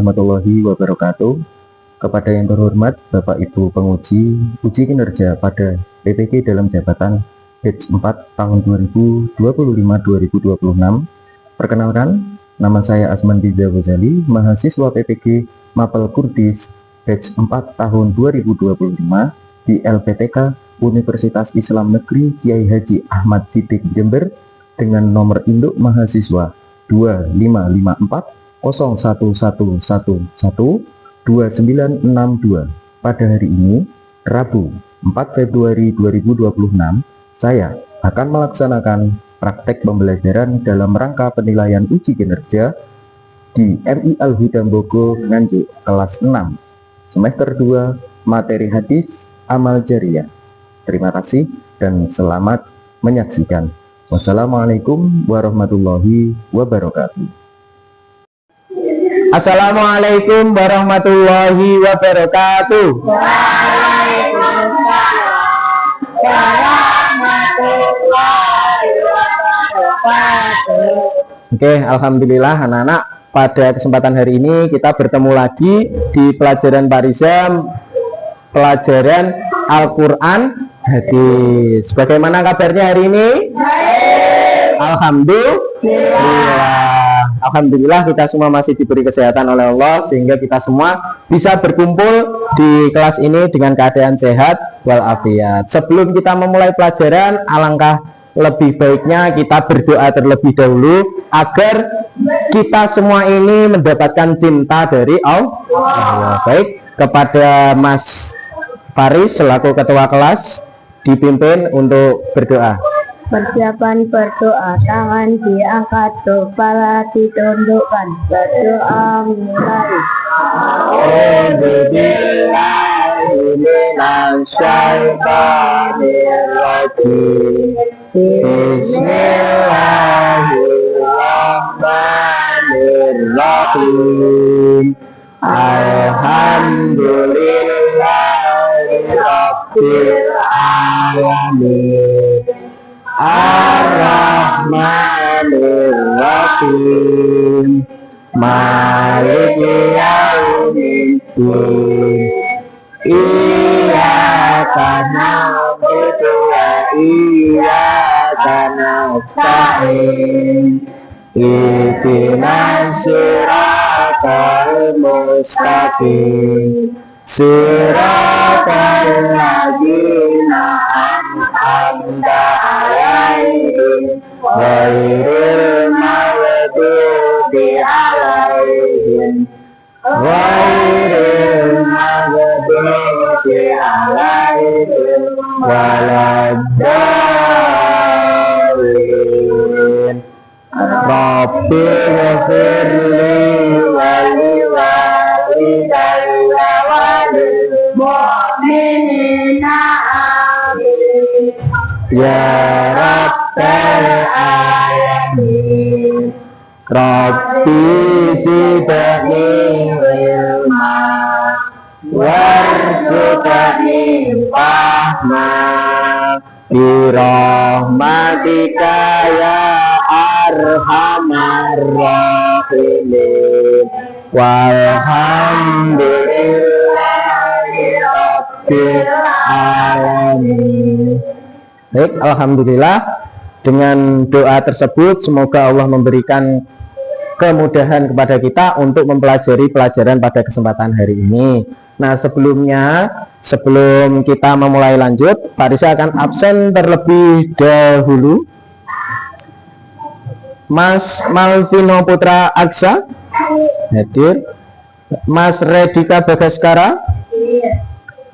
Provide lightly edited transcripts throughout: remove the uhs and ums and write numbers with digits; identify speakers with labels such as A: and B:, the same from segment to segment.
A: warahmatullahi wabarakatuh. Kepada yang terhormat Bapak Ibu penguji uji kinerja pada PPG dalam jabatan batch 4 tahun 2025-2026. Perkenalkan, nama saya Asman Riza Ghazali, mahasiswa PPG Mapel Kurtis batch 4 tahun 2025 di LPTK Universitas Islam Negeri Kiai Haji Ahmad Siddiq Jember dengan nomor induk mahasiswa 2554 011111 2962. Pada hari ini, Rabu 4 Februari 2026, saya akan melaksanakan praktek pembelajaran dalam rangka penilaian uji kinerja di MI Al-Huda Bogo Nganjuk kelas 6 semester 2 materi hadis amal jariyah. Terima kasih dan selamat menyaksikan. Wassalamualaikum warahmatullahi wabarakatuh.
B: Assalamualaikum warahmatullahi wabarakatuh.
C: Waalaikumsalam warahmatullahi wabarakatuh.
B: Oke, alhamdulillah anak-anak, pada kesempatan hari ini kita bertemu lagi di pelajaran Parizam, pelajaran Al-Quran Hadis. Bagaimana kabarnya hari ini? Alhamdulillah. Alhamdulillah kita semua masih diberi kesehatan oleh Allah sehingga kita semua bisa berkumpul di kelas ini dengan keadaan sehat walafiat. Sebelum kita memulai pelajaran, alangkah lebih baiknya kita berdoa terlebih dahulu agar kita semua ini mendapatkan cinta dari Allah. Baik, kepada Mas Faris selaku ketua kelas dipimpin untuk berdoa.
C: Persiapan berdoa, tangan diangkat, kepala ditundukkan, berdoa mulai.
B: Bismillahirrahmanirrahim. Alhamdulillahirabbil alamin. Ar-Rahmanir-Rahim. Maliki yaumiddin. Iyyaka na'budu wa iyyaka nasta'in. Ihdinas siratal mustaqim. Siratal ladzina an'amta 'alaihim ghairil maghdubi 'alaihim waladdallin. Rabbi ghfirli wa liwalidayya wa lil
C: Mu'minina amin.
B: ya Rabbal alamin. Rabbi zidni ilma warzuqni fahma bi rahmatika ya arhamar rahimin. Walhamdulillahi rabbil alamin. Baik, alhamdulillah. Dengan doa tersebut semoga Allah memberikan kemudahan kepada kita untuk mempelajari pelajaran pada kesempatan hari ini. Nah, sebelum kita memulai lanjut, Pak Risa akan absen terlebih dahulu. Mas Malvino Putra Aksa hadir. Mas Redika Bagaskara,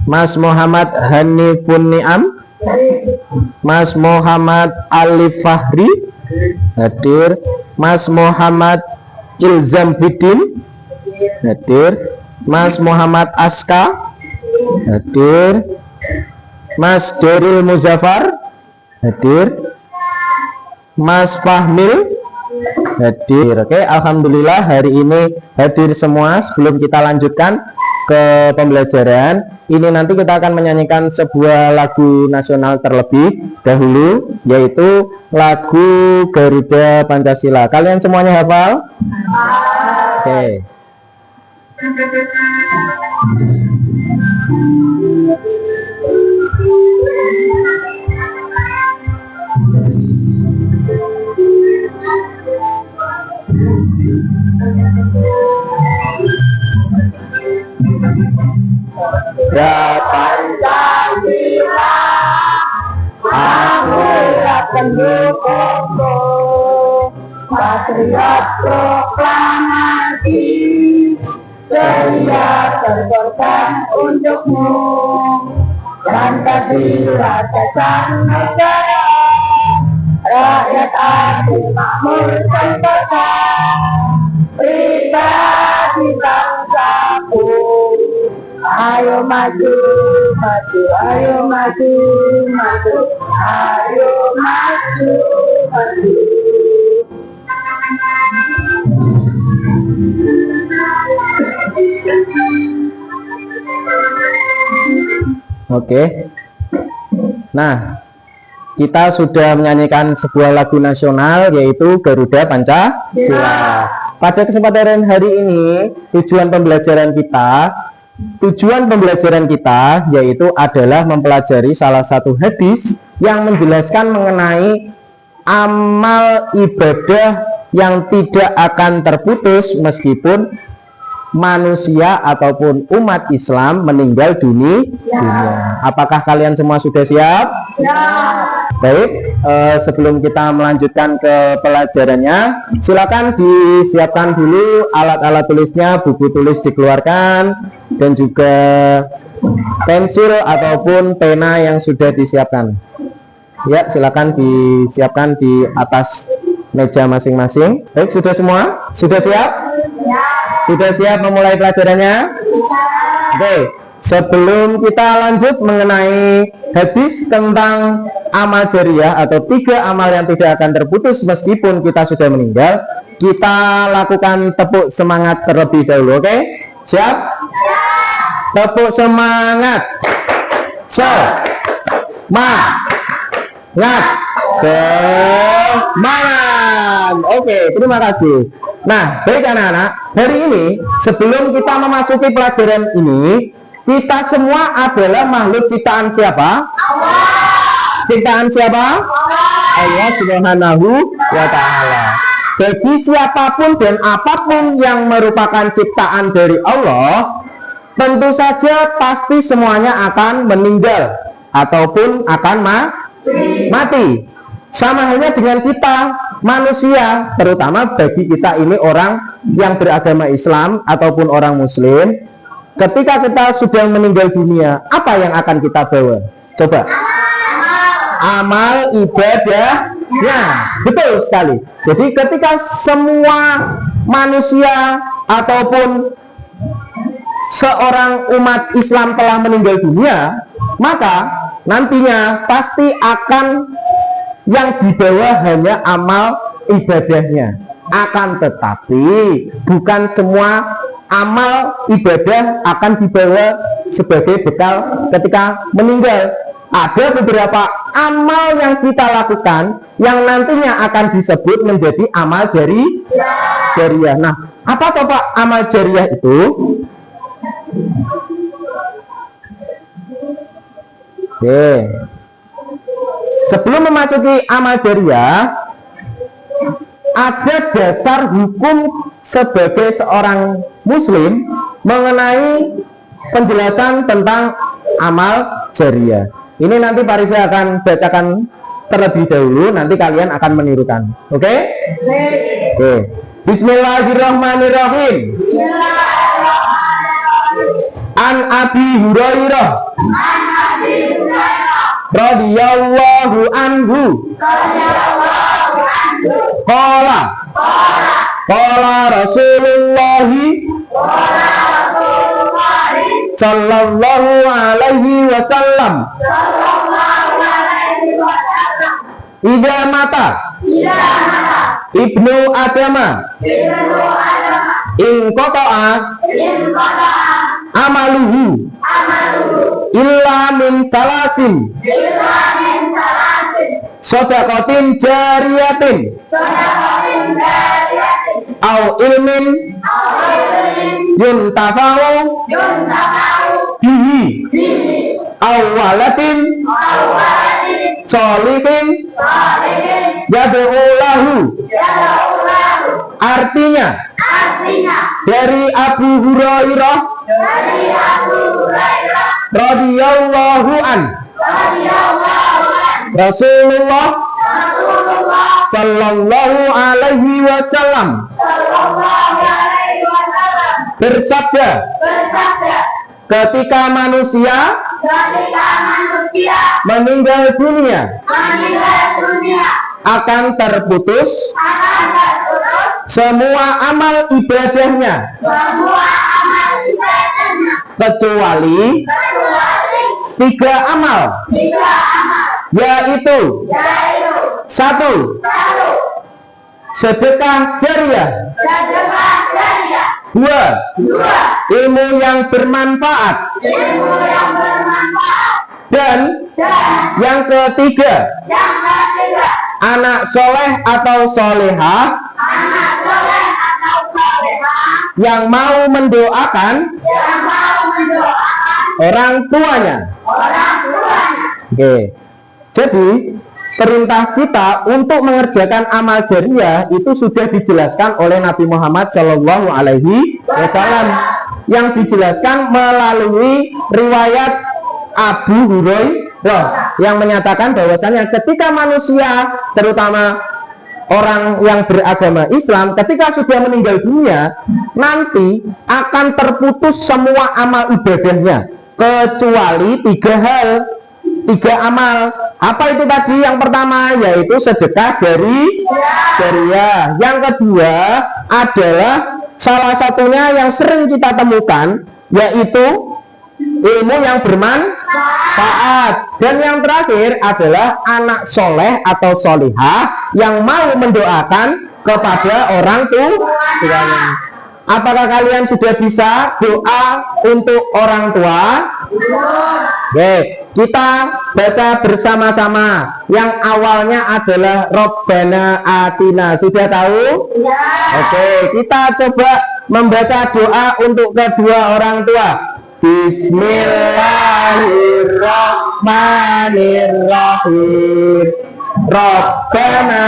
B: Mas Muhammad Hanifun Niam, Mas Muhammad Ali Fahri hadir. Mas Muhammad Ilzam Bidin hadir. Mas Muhammad Aska hadir. Mas Doril Muzaffar hadir. Mas Fahmil hadir. Oke, alhamdulillah hari ini hadir semua. Sebelum kita lanjutkan ke pembelajaran ini, nanti kita akan menyanyikan sebuah lagu nasional terlebih dahulu, yaitu lagu Garuda Pancasila. Kalian semuanya hafal? Oke. Ya Pancasila,
C: Akulah pendukungmu, patriot proklamasi, setia berkorban untukmu. Pancasila dasar negara, rakyat adil makmur sentosa, pribadi bangsaku. Ayo maju, maju, ayo maju, maju, ayo maju, maju.
B: Oke. Nah, kita sudah menyanyikan sebuah lagu nasional yaitu Garuda Pancasila. Pada kesempatan hari ini, tujuan pembelajaran kita yaitu adalah mempelajari salah satu hadis yang menjelaskan mengenai amal ibadah yang tidak akan terputus meskipun manusia ataupun umat Islam meninggal dunia. Apakah kalian semua sudah siap?
C: Ya.
B: Baik, sebelum kita melanjutkan ke pelajarannya, silakan disiapkan dulu alat-alat tulisnya, buku tulis dikeluarkan, dan juga pensil ataupun pena yang sudah disiapkan. Ya, silakan disiapkan di atas meja masing-masing. Baik, sudah semua? Sudah siap?
C: Ya.
B: Sudah siap memulai pelajarannya? Oke, sebelum kita lanjut mengenai hadis tentang amal jariah atau 3 amal yang tidak akan terputus meskipun kita sudah meninggal, kita lakukan tepuk semangat terlebih dahulu. Oke? Siap? Ya. Tepuk semangat. Semangat. Oke, terima kasih. Nah, baik anak-anak, hari ini sebelum kita memasuki pelajaran ini, kita semua adalah makhluk ciptaan siapa? Allah. Ciptaan siapa? Allah Subhanahu wa Ta'ala. Bagi siapapun dan apapun yang merupakan ciptaan dari Allah, tentu saja pasti semuanya akan meninggal ataupun akan mati. Sama halnya dengan kita manusia, terutama bagi kita ini orang yang beragama Islam ataupun orang Muslim. Ketika kita sudah meninggal dunia, apa yang akan kita bawa? Coba. Amal ibadahnya. Betul sekali. Jadi ketika semua manusia ataupun seorang umat Islam telah meninggal dunia, maka nantinya pasti akan yang dibawa hanya amal ibadahnya. Akan tetapi bukan semua amal ibadah akan dibawa sebagai bekal ketika meninggal. Ada beberapa amal yang kita lakukan yang nantinya akan disebut menjadi amal jariah. Nah, apa toh Pak amal jariah itu? Oke. Sebelum memasuki amal jariah, ada dasar hukum sebagai seorang muslim mengenai penjelasan tentang amal jariah. Ini nanti Pak Rizal akan bacakan terlebih dahulu, nanti kalian akan menirukan. Oke? Oke. Bismillahirrahmanirrahim. An Abi Hurairah radhiyallahu anhu qala Rasulullah sallallahu alaihi wasallam idza mata ibnu adama in qata'a amaluhu illa min salasin shadaqatin jariyatin au ilmin yuntafa'u bihi au waladin sholihin yad'u lahu. Artinya dari Abu Hurairah radhiyallahu an Rasulullah sallallahu alaihi wasallam bersabda, ketika manusia meninggal dunia akan terputus semua amal ibadahnya kecuali 3 amal, yaitu 1. Sedekah jariyah, 2. Ilmu yang bermanfaat, dan yang ketiga anak soleh atau solehah yang mau mendoakan orang tuanya. Oke. Jadi perintah kita untuk mengerjakan amal jariah itu sudah dijelaskan oleh Nabi Muhammad Shallallahu Alaihi Wasallam, yang dijelaskan melalui riwayat Abu Hurairah yang menyatakan bahwasanya ketika manusia, terutama orang yang beragama Islam, ketika sudah meninggal dunia, nanti akan terputus semua amal ibadahnya kecuali 3 hal, 3 amal. Apa itu tadi? Yang pertama yaitu sedekah jariyah. Yang kedua adalah salah satunya yang sering kita temukan, yaitu ilmu yang bermanfaat. Dan yang terakhir adalah anak soleh atau solihah yang mau mendoakan kepada orang tuanya. Apakah kalian sudah bisa doa untuk orang tua? Oke, kita baca bersama-sama. Yang awalnya adalah Robbana Atina. Sudah tahu? Oke, kita coba membaca doa untuk kedua orang tua. Bismillahirrahmanirrahim. Rabbana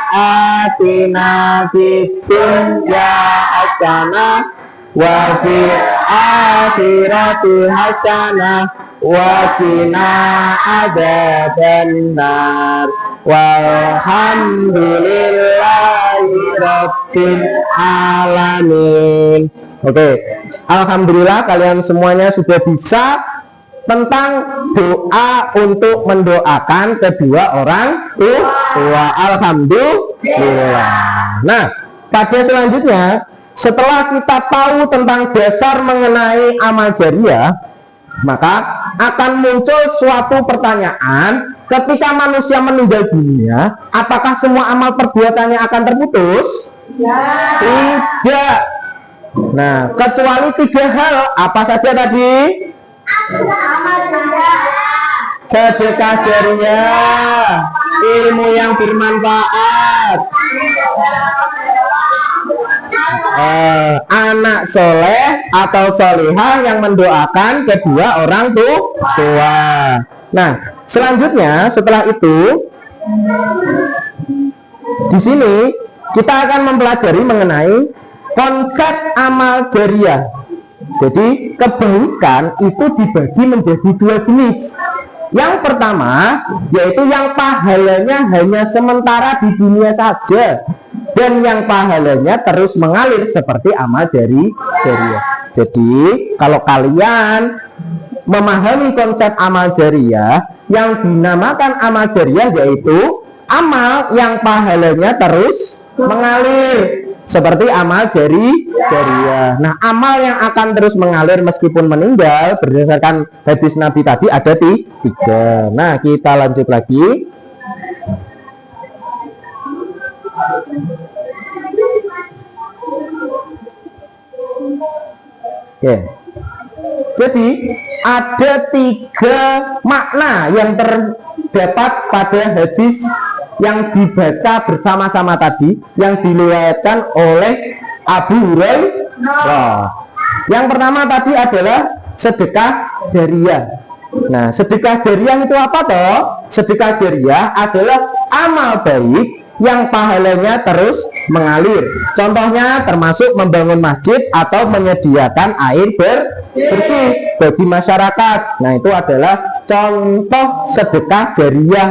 B: atina fid dunya hasanah wa fil akhirati hasanah wa qina adzabannar walhamdulillahi rabbil alamin. Oke, alhamdulillah kalian semuanya sudah bisa tentang doa untuk mendoakan kedua orang tua. Alhamdulillah. Nah, pada selanjutnya, setelah kita tahu tentang dasar mengenai amal jariah, maka akan muncul suatu pertanyaan. Ketika manusia meninggal dunia, apakah semua amal perbuatannya akan terputus? Tidak. Nah, kecuali 3 hal. Apa saja tadi? Sedekah jariyah, ilmu yang bermanfaat, anak soleh atau solihah yang mendoakan kedua orang tua. Nah, selanjutnya setelah itu, di sini kita akan mempelajari mengenai konsep amal jariah. Jadi kebaikan itu dibagi menjadi 2 jenis. Yang pertama yaitu yang pahalanya hanya sementara di dunia saja, dan yang pahalanya terus mengalir seperti amal jariah. Jadi kalau kalian memahami konsep amal jariah, yang dinamakan amal jariah yaitu amal yang pahalanya terus mengalir seperti amal jariah. Nah, amal yang akan terus mengalir meskipun meninggal berdasarkan hadis Nabi tadi ada 3. Nah, kita lanjut lagi. Oke. Jadi ada 3 makna yang terdapat pada hadis yang dibaca bersama-sama tadi, yang diriwayatkan oleh Abu Hurairah. Yang pertama tadi adalah sedekah jariyah. Nah, sedekah jariyah itu apa toh? Sedekah jariyah adalah amal baik yang pahalanya terus mengalir. Contohnya termasuk membangun masjid atau menyediakan air bersih bagi masyarakat. Nah, itu adalah contoh sedekah jariyah.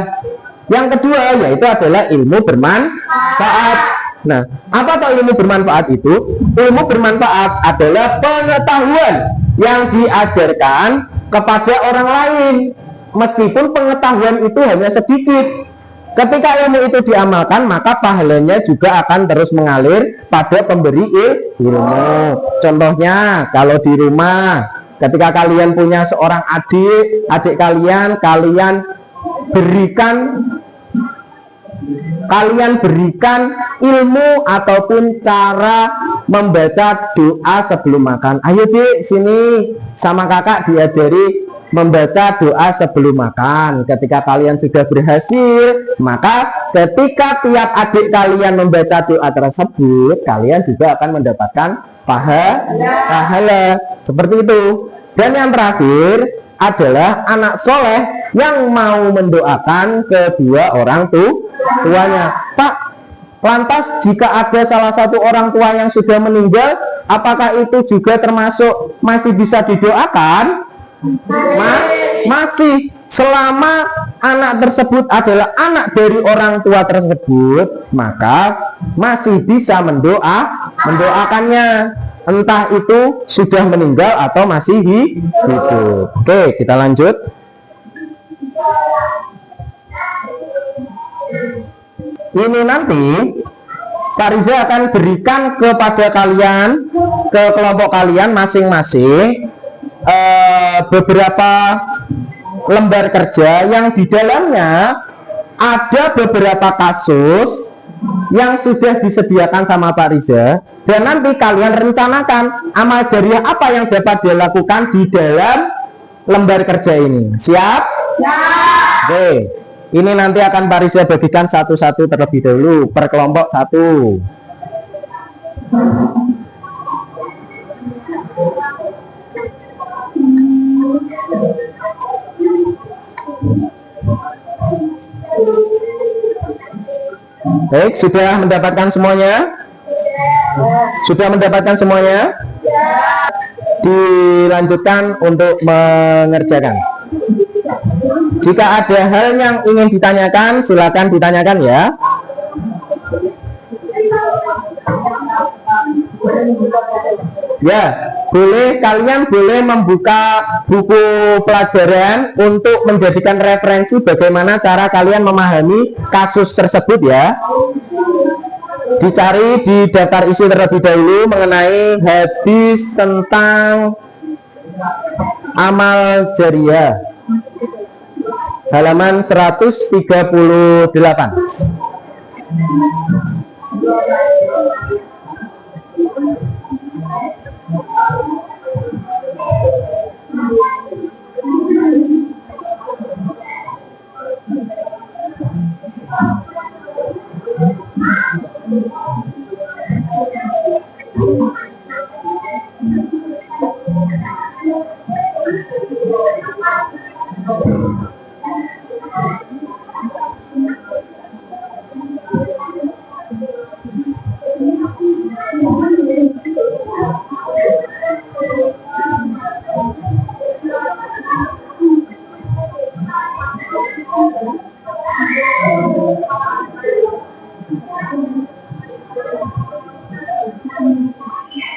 B: Yang kedua yaitu adalah ilmu bermanfaat. Nah, apa toh ilmu bermanfaat itu? Ilmu bermanfaat adalah pengetahuan yang diajarkan kepada orang lain, meskipun pengetahuan itu hanya sedikit. Ketika ilmu itu diamalkan, maka pahalanya juga akan terus mengalir pada pemberi ilmu. Contohnya, kalau di rumah, ketika kalian punya seorang adik kalian berikan ilmu ataupun cara membaca doa sebelum makan. Ayo dik, sini sama kakak diajari membaca doa sebelum makan. Ketika kalian sudah berhasil, maka ketika tiap adik kalian membaca doa tersebut, kalian juga akan mendapatkan pahala. Seperti itu. Dan yang terakhir adalah anak soleh yang mau mendoakan kedua orang tuanya. Pak, lantas jika ada salah satu orang tua yang sudah meninggal, apakah itu juga termasuk masih bisa didoakan? Masih, selama anak tersebut adalah anak dari orang tua tersebut, maka masih bisa mendoakannya, entah itu sudah meninggal atau masih hidup. Oke, kita lanjut. Ini nanti Pak Riza akan berikan kepada kalian, ke kelompok kalian masing-masing, beberapa lembar kerja yang di dalamnya ada beberapa kasus yang sudah disediakan sama Pak Riza, dan nanti kalian rencanakan amal jariah apa yang dapat dilakukan di dalam lembar kerja ini. Siap? Siap. Oke, ini nanti akan Pak Riza bagikan satu-satu terlebih dahulu per kelompok satu. Baik, sudah mendapatkan semuanya? Sudah mendapatkan semuanya? Dilanjutkan untuk mengerjakan. Jika ada hal yang ingin ditanyakan, silakan ditanyakan ya. Ya, kalian boleh membuka buku pelajaran untuk menjadikan referensi bagaimana cara kalian memahami kasus tersebut ya. Dicari di daftar isi terlebih dahulu mengenai hadis tentang amal jariah, halaman 138.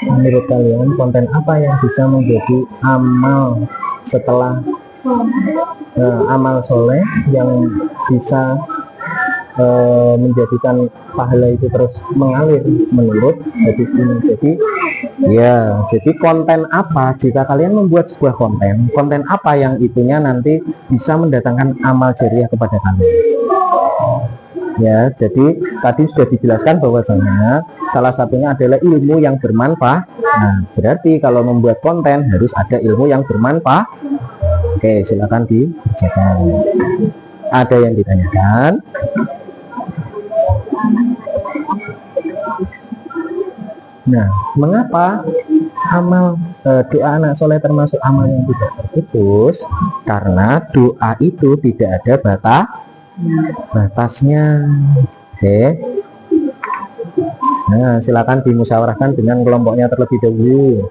B: Menurut kalian konten apa yang bisa menjadi amal setelah amal soleh yang bisa menjadikan pahala itu terus mengalir menurut hadis ini? Jadi konten apa, jika kalian membuat sebuah konten apa yang itunya nanti bisa mendatangkan amal jariah kepada kalian ya. Jadi tadi sudah dijelaskan bahwasanya salah satunya adalah ilmu yang bermanfaat. Nah, berarti kalau membuat konten harus ada ilmu yang bermanfaat. Oke, silakan dikerjakan. Ada yang ditanyakan? Nah, mengapa amal doa anak soleh termasuk amal yang tidak terputus? Karena doa itu tidak ada batasnya. Oke. Nah, silakan dimusyawarahkan dengan kelompoknya terlebih dahulu.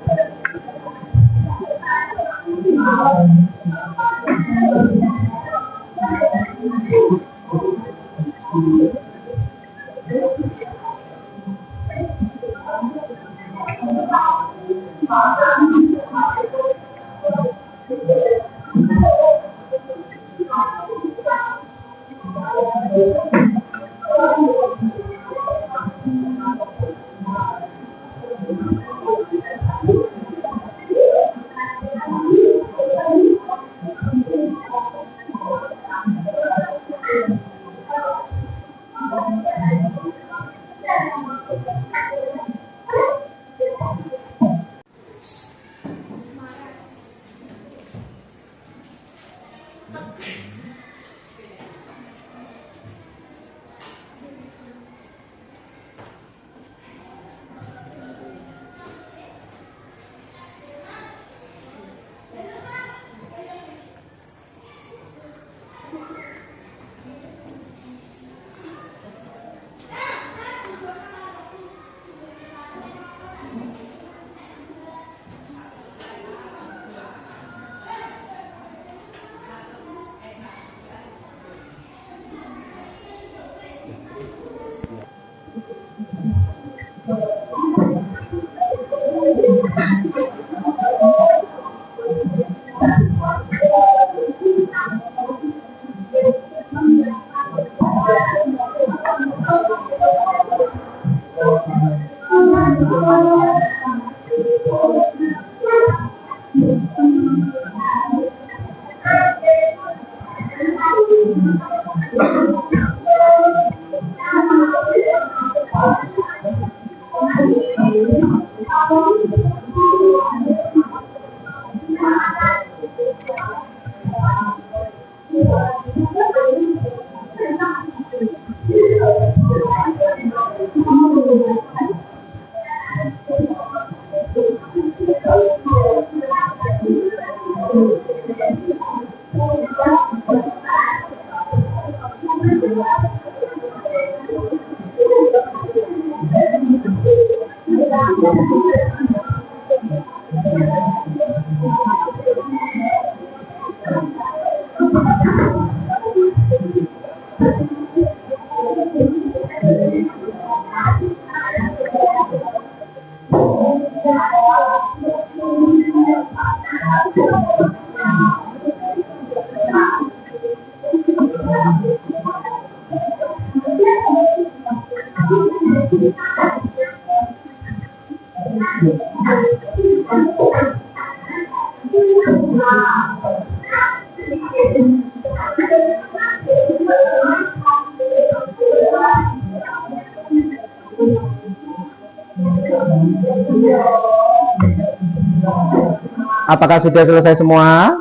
B: Apakah sudah selesai semua?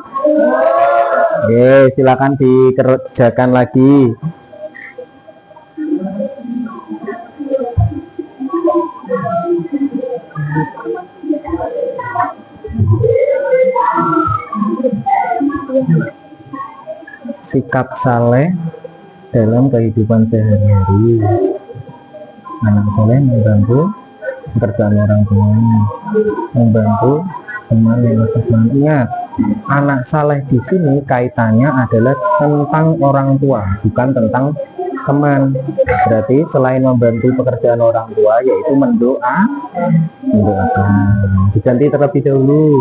B: Oke, silakan dikerjakan lagi. Sikap saleh dalam kehidupan sehari-hari. Anak soleh membantu pekerjaan orang tuanya, membantu teman yang teman. Ingat, anak saleh di sini kaitannya adalah tentang orang tua, bukan tentang teman. Berarti selain membantu pekerjaan orang tua, yaitu mendoakan. Diganti terlebih dahulu.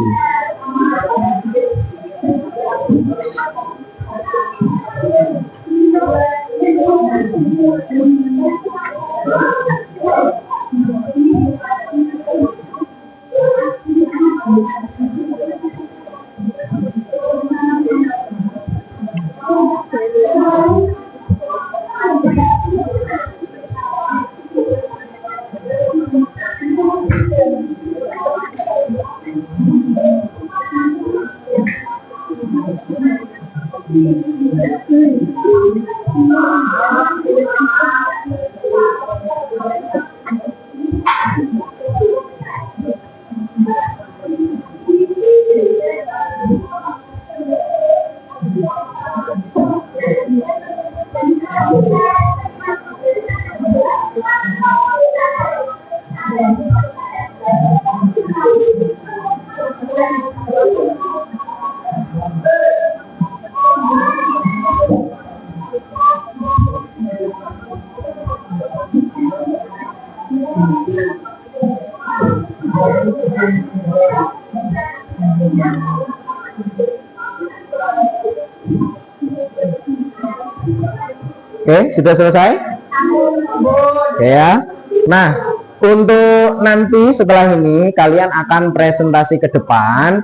B: Oke, sudah selesai? Oke ya. Nah, untuk nanti setelah ini kalian akan presentasi ke depan.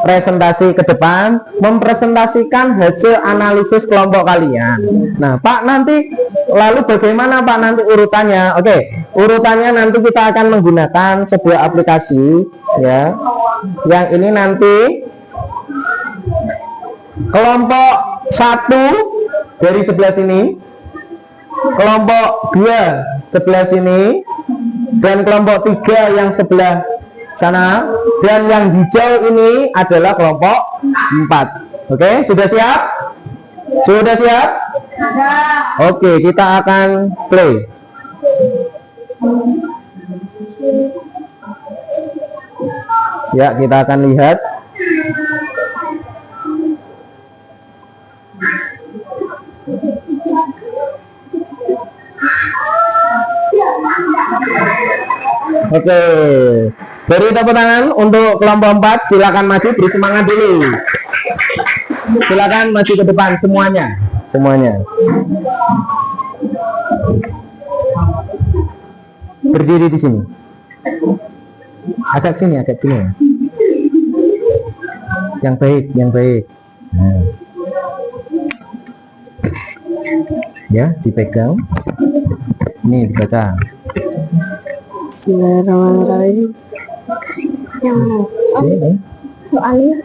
B: Presentasi ke depan mempresentasikan hasil analisis kelompok kalian. Nah, Pak, nanti lalu bagaimana Pak nanti urutannya? Oke, urutannya nanti kita akan menggunakan sebuah aplikasi ya. Yang ini nanti kelompok 1 dari sebelah sini, kelompok 2 sebelah sini, dan kelompok 3 yang sebelah sana, dan yang hijau ini adalah kelompok 4. Oke, sudah siap? Sudah siap? Oke, kita akan play. Ya, kita akan lihat. Oke, beri tepuk tangan untuk kelompok 4. Silakan maju, beri semangat dulu. Silakan maju ke depan semuanya. Berdiri di sini. Agak sini. Yang baik. Nah. Ya, dipegang. Ini dibaca.
C: Bismillahirrahmanirrahim. Yang mana? Soalnya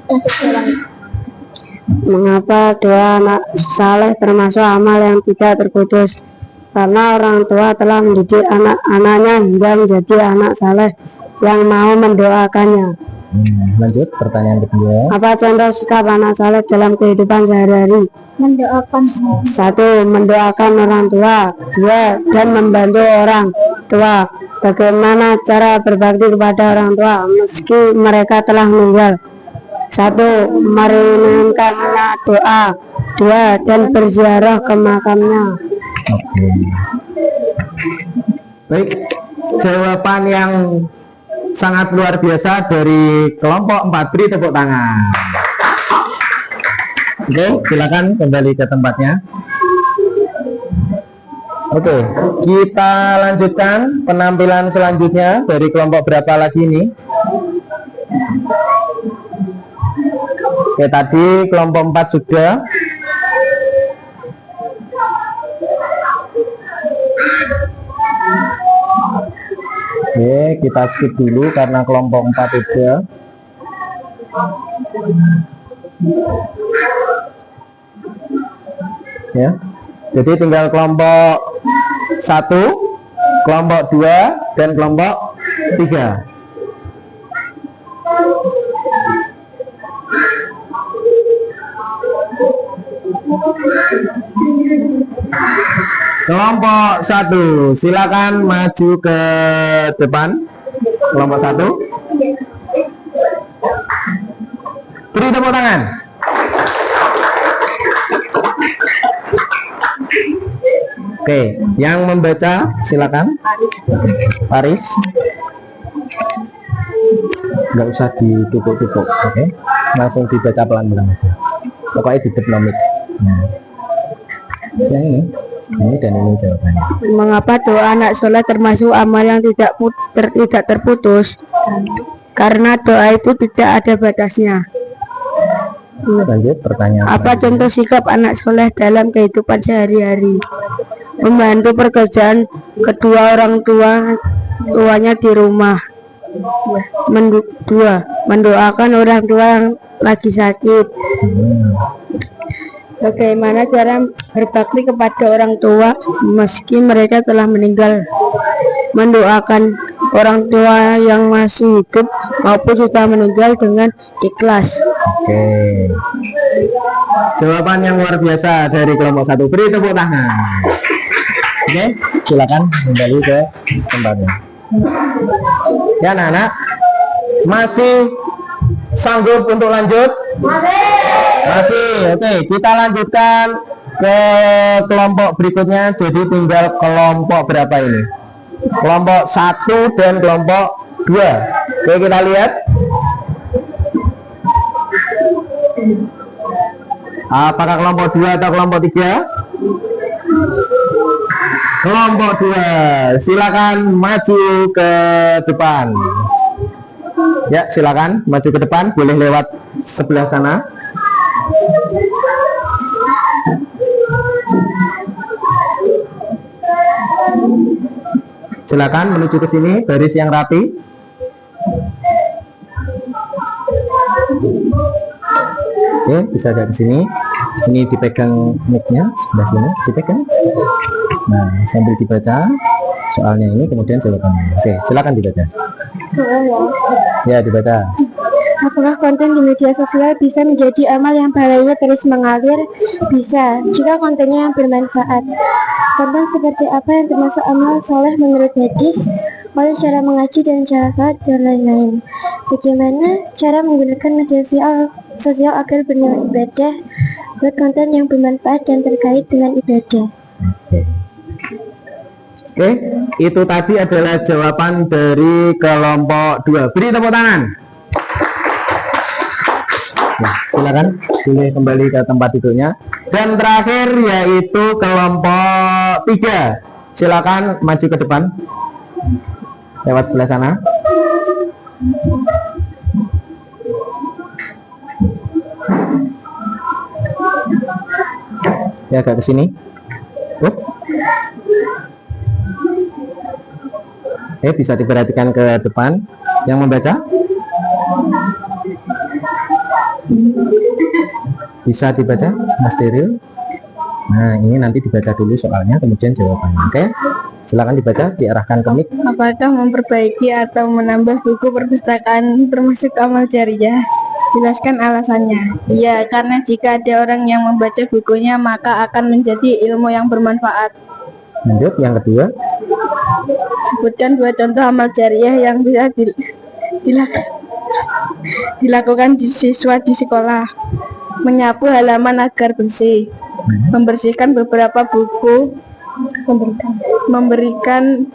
C: mengapa doa anak saleh termasuk amal yang tidak terputus? Karena orang tua telah mendidik anak-anaknya hingga menjadi anak saleh yang mau mendoakannya.
B: Lanjut pertanyaan kedua.
C: Apa contoh sikap anak saleh dalam kehidupan sehari-hari? Mendoakan. 1. Mendoakan orang tua. 2. Dan membantu orang tua. Bagaimana cara berbakti kepada orang tua meski mereka telah meninggal? 1. Meringankannya doa. 2. Dan berziarah ke makamnya.
B: Oke. Baik, jawaban yang sangat luar biasa dari kelompok 4. Beri tepuk tangan. Oke, silakan kembali ke tempatnya. Oke, kita lanjutkan penampilan selanjutnya dari kelompok berapa lagi ini? Oke, tadi kelompok 4 sudah. Oke, kita skip dulu karena kelompok 4 sudah. Ya, jadi tinggal kelompok 1, kelompok 2, dan kelompok 3. Kelompok 1, silakan maju ke depan. Kelompok 1, beri tepuk tangan. Oke, yang membaca silakan. Paris. Nggak usah ditupuk-tupuk, oke? Langsung dibaca pelan-pelan aja. Pokoknya di nomik. Nah, yang ini dan ini jawabannya.
C: Mengapa doa anak soleh termasuk amal yang tidak terputus? Karena doa itu tidak ada batasnya.
B: Lanjut pertanyaan.
C: Apa contoh sikap anak soleh dalam kehidupan sehari-hari? Membantu pekerjaan kedua orang tuanya di rumah. 2. Mendoakan orang tua yang lagi sakit. Bagaimana cara berbakti kepada orang tua meski mereka telah meninggal? Mendoakan orang tua yang masih hidup maupun sudah meninggal dengan ikhlas.
B: Oke, jawaban yang luar biasa dari kelompok 1. Beri tepuk tangan. Oke, silakan kembali ke tempatnya. Ya anak-anak, masih sanggup untuk lanjut? Masih. Oke, kita lanjutkan ke kelompok berikutnya. Jadi tinggal kelompok berapa ini? Kelompok 1 dan kelompok 2. Oke, kita lihat. Apakah kelompok 2 atau kelompok 3? Kelompok 2, silakan maju ke depan. Ya, silakan maju ke depan, boleh lewat sebelah sana. Silakan menuju ke sini, baris yang rapi. Oke, bisa agak ke sini. Ini dipegang mic-nya sebelah sini, dipegang. Nah, sambil dibaca soalnya ini, kemudian jawabannya. Oke, silakan dibaca. Ya, dibaca.
C: Apakah konten di media sosial bisa menjadi amal yang pahalanya terus mengalir? Bisa, jika kontennya yang bermanfaat. Konten seperti apa yang termasuk amal soleh menurut hadis? Oleh cara mengaji dan cara salat dan lain-lain. Bagaimana cara menggunakan media sosial agar bernilai ibadah? Buat konten yang bermanfaat dan terkait dengan ibadah.
B: Oke, itu tadi adalah jawaban dari kelompok 2. Beri tepuk tangan. Nah, silakan boleh kembali ke tempat duduknya. Dan terakhir yaitu kelompok 3. Silakan maju ke depan. Lewat sebelah sana. Ya, agak ke sini. Bisa diperhatikan ke depan. Yang membaca bisa dibaca, Mas Deril. Nah, ini nanti dibaca dulu soalnya, kemudian jawabannya. Oke, silakan dibaca, diarahkan ke mic.
C: Apakah memperbaiki atau menambah buku perpustakaan termasuk amal jariah? Jelaskan alasannya. Iya, karena jika ada orang yang membaca bukunya, maka akan menjadi ilmu yang bermanfaat.
B: Lanjut, yang kedua.
C: Sebutkan 2 contoh amal jariah yang bisa dilakukan di siswa di sekolah. Menyapu halaman agar bersih, membersihkan beberapa buku, memberikan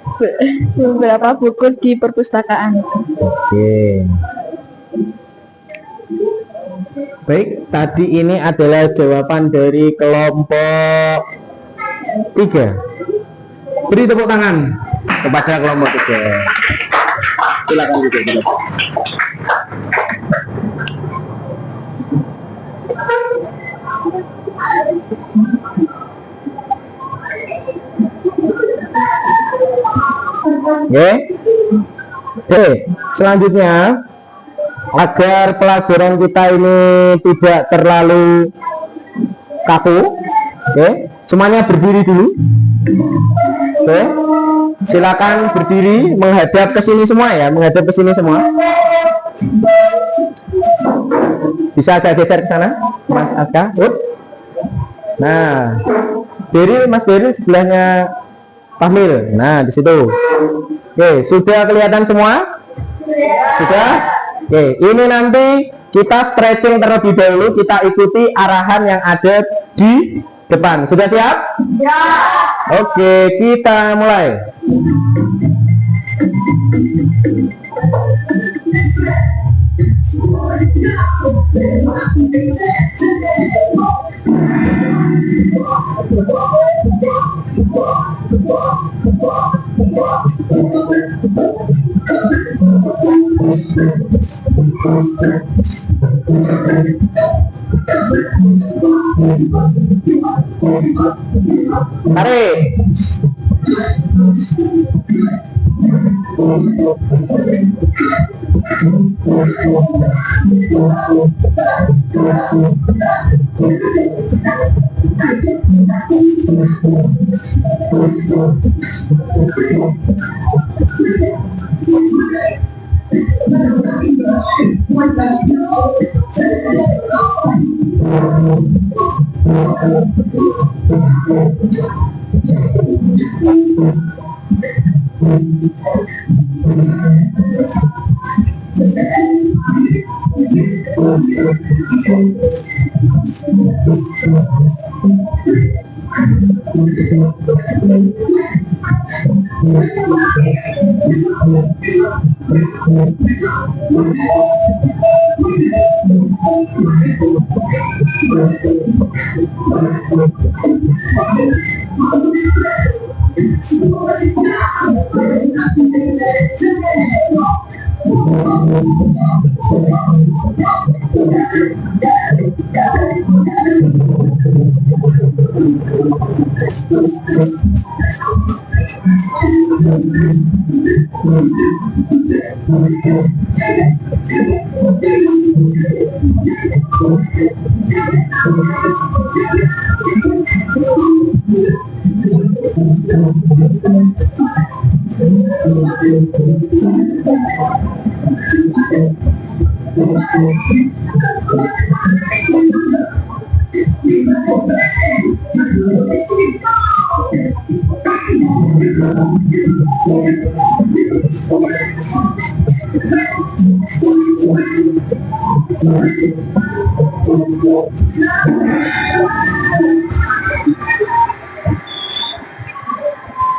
C: beberapa buku di perpustakaan.
B: Oke. Baik, tadi ini adalah jawaban dari kelompok 3. Beri tepuk tangan kepada kelompok 3. Silakan duduk. Oke, selanjutnya agar pelajaran kita ini tidak terlalu kaku, semuanya berdiri dulu. Silakan berdiri menghadap ke sini semua ya, menghadap ke sini semua. Bisa agak geser ke sana, Mas Aska. Nah, Mas Deril sebelahnya Fahmil. Nah, di situ. Oke, sudah kelihatan semua? Sudah? Oke, ini nanti kita stretching terlebih dahulu, kita ikuti arahan yang ada di depan. Sudah siap? Ya. Oke, kita mulai. Tarik.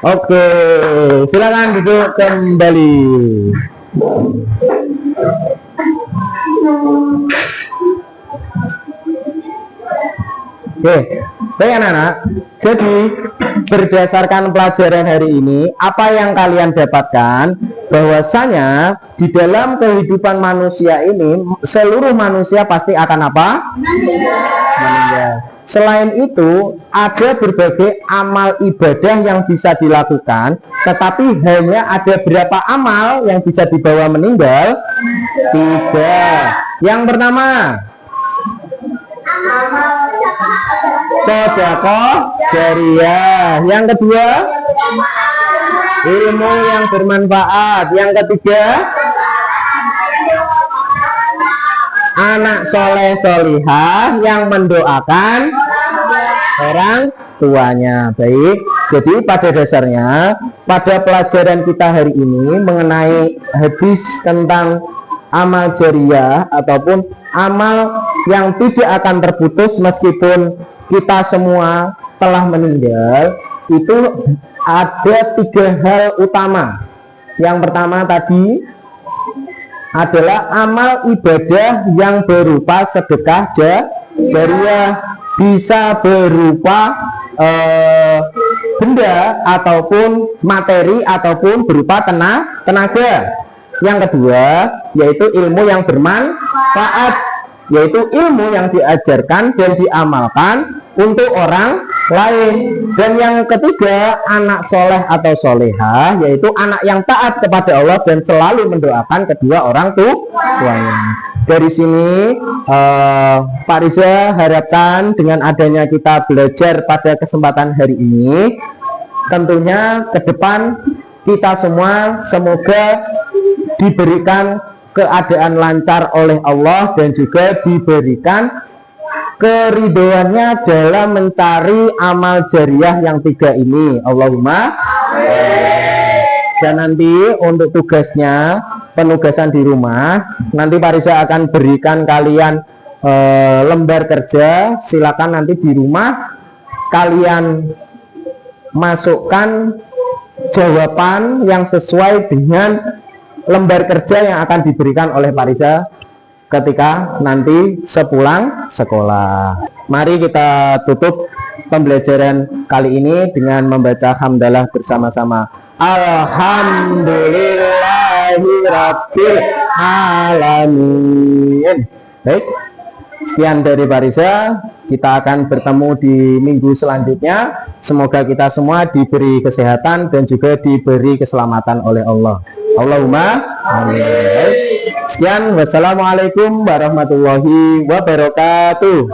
B: Oke, silakan duduk kembali. Oke, baik anak-anak. Jadi berdasarkan pelajaran hari ini, apa yang kalian dapatkan? Bahwasanya di dalam kehidupan manusia ini, seluruh manusia pasti akan apa? Meninggal. Selain itu, ada berbagai amal ibadah yang bisa dilakukan, tetapi hanya ada berapa amal yang bisa dibawa meninggal? 3. Yang pertama, sedekah jariyah. Yang kedua, ilmu yang bermanfaat. Yang ketiga, anak soleh solihah yang mendoakan orang tuanya. Baik, jadi pada dasarnya pada pelajaran kita hari ini mengenai hadis tentang amal jariyah ataupun amal yang tidak akan terputus meskipun kita semua telah meninggal, itu ada 3 hal utama. Yang pertama tadi adalah amal ibadah yang berupa sedekah jariyah, bisa berupa benda ataupun materi ataupun berupa tenaga. Yang kedua yaitu ilmu yang bermanfaat, yaitu ilmu yang diajarkan dan diamalkan untuk orang lain. Dan yang ketiga, anak soleh atau solehah, yaitu anak yang taat kepada Allah dan selalu mendoakan kedua orang tuanya. Dari sini Pak Riza harapkan dengan adanya kita belajar pada kesempatan hari ini, tentunya ke depan kita semua semoga diberikan keadaan lancar oleh Allah dan juga diberikan keridhoannya dalam mencari amal jariyah yang 3 ini. Allahumma. Dan nanti untuk tugasnya, penugasan di rumah, nanti Pak Riza akan berikan kalian lembar kerja. Silakan nanti di rumah kalian masukkan jawaban yang sesuai dengan lembar kerja yang akan diberikan oleh Pak Riza ketika nanti sepulang sekolah. Mari kita tutup pembelajaran kali ini dengan membaca hamdalah bersama-sama. Alhamdulillahirabbil alamin. Baik, sekian dari Pak Riza. Kita akan bertemu di minggu selanjutnya. Semoga kita semua diberi kesehatan dan juga diberi keselamatan oleh Allah. Allahumma amin. Sekian, wassalamualaikum warahmatullahi wabarakatuh.